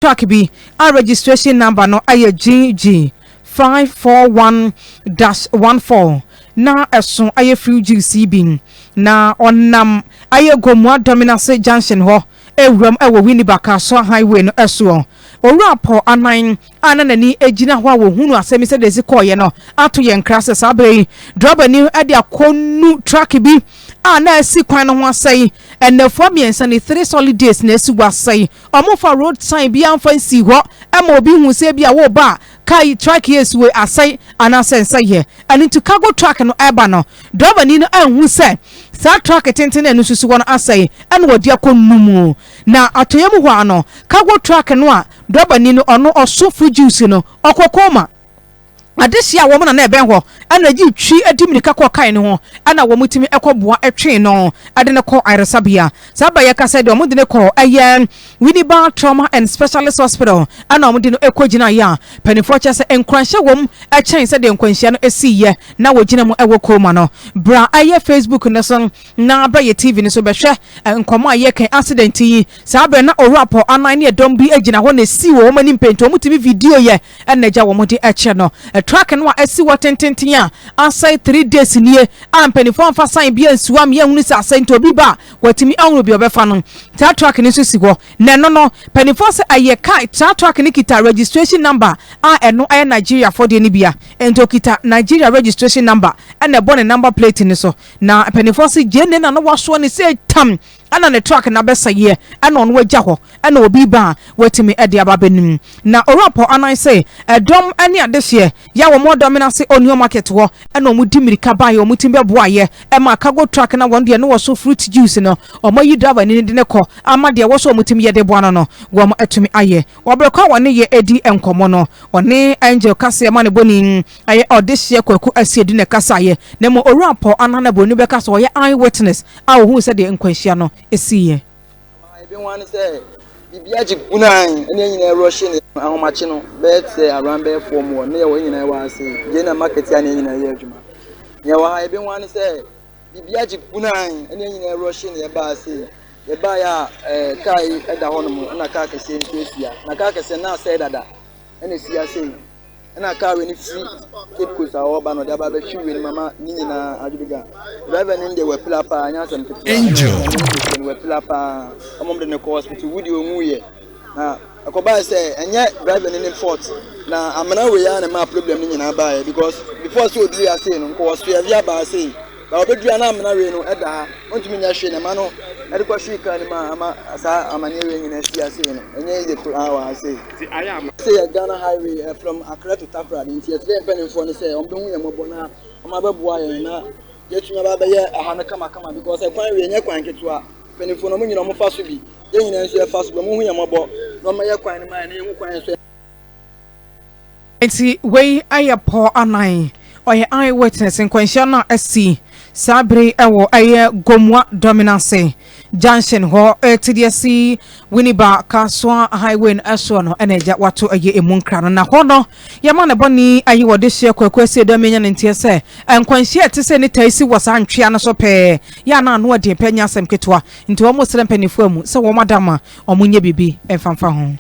truck bi a registration number no aye GG 541-14 na eso aye free GCB na onam aye Gomua Dominance Junction ho ewram ewo Winneba so highway no eso owurapo anan ananani ejina ho awo hunu asemi se desi koye no ato ye nkrase sabre driver ni ade akonu truck bi na esi kwan no ho asai enefo miensa ni 3 solid days na esi wasai omofa road sign bi amfa nsi ho ema obi hu se bia wo ba kai truck yes we asai anasensa ye and to cargo truck no eba no driver ni no anhu se sa truck tenten enu susu won asai ena wodi akonumu na atoyemu ho ano cargo truck no a driver ni no ono oso free juice no okokoma adehia wo na ebe ho ana gi twi adimirika ko kan ne ho ana wo mutimi ekoboa etwe no ade ne ko Iresabia saba ye kasa de omudi ne ko aye Winneba Trauma and Specialist Hospital ana omudi no ekogina ya penifo che se enkranhye wom echen se de enkwanhye no esiye na wogina mu ewo koma no bra aye Facebook ne so na bra ye TV ne so behwe enkomo aye kan accident yi saba na orapo anan ne dom bi agina ho na si wo mani mpento omutimi video ye ana ja wo mudi eche no truck no esi watententen a asai 3 days nie ampenifo fa sign bia nsuam ye hunu sa asai ntobi ba watimi anwo bi obefa no ta truck ni so si go na no penifo se aye kai ta truck ni kita registration number eno aye Nigeria for de ni bia ento kita Nigeria registration number na born number plate ni so na penifo se jene na no waso ni se tam ana ne truck na besa ye ana ono wagya ho ana obi ba watimi ede ababenim na orapo anan say edom ani adehye ya wo mo dominance onio market ho ana omu dimirika ba ye omu timbe boa ye e ma cargo truck na won de no wo so fruit juice no omo yi driver ni de ne ko ama de wo so omu tim ye de boa no wo mo atumi aye wo bre kwa woni ye edi enkomo no oni angel kase ma ne boni aye odehye kwaku asiedi ne kasa ye na mo orapo anan na boni be kasa wo ye eye witness a wo hu se de enkwahia no esiye ebe wan say bibia jigunan ene nyina rushing ahomache no bet say around be form wo ne wo nyina wa say je na market ya ne nyina ye adwuma ye wa ebe wan say bibia jigunan ene nyina rushing ye ba say ye ba ya kai eda hono na ka kese ntia na ka kese na say dada ene sia say na ka we ni free keep ko sa oba no da ba be hwi we mama ni nyina ajubiga driver ni de we plapa anya sem angel we plapa amom de ne ko hospital wudi onwu ye na akoba say enye driver ni fault na amana we ya na ma problem ni nyina ba ye because before so diri ase no ko so ya via ba ase ba obedua na amana we no eda ha ontumi nya hwe na ma no ede ko hwe ka ni ma ama sa amane we nyina si ase no enye de hour ase say Ghana highway from Accra to Takoradi nti yesterday penifo ni say ombe hu yemo bona oma beboa ye na yetuma ba ye ahana kama because e kwan we nye kwan ketua penifo no mu nyina mo fa so bi ye nyina nso e fa so mo hu yemo bo no ma ye kwan ni ma na ye hu kwan so enti we ayapo anan oye eye witness nkwanhia na asi sabre ewo aye Gomua Dominance Junction ho TDC Winneba Kaswa highway no eso no eneja wato aye emunkra no na ho no yama ne boni aye wode hye kwakwase do menya ne ntie se nkwanhia te se ne taisi wasa ntwea no so pe ya na no de penya asem ketwa nti wo mo sere mpanifo mu se wo madama omunye bibi emfamfa ho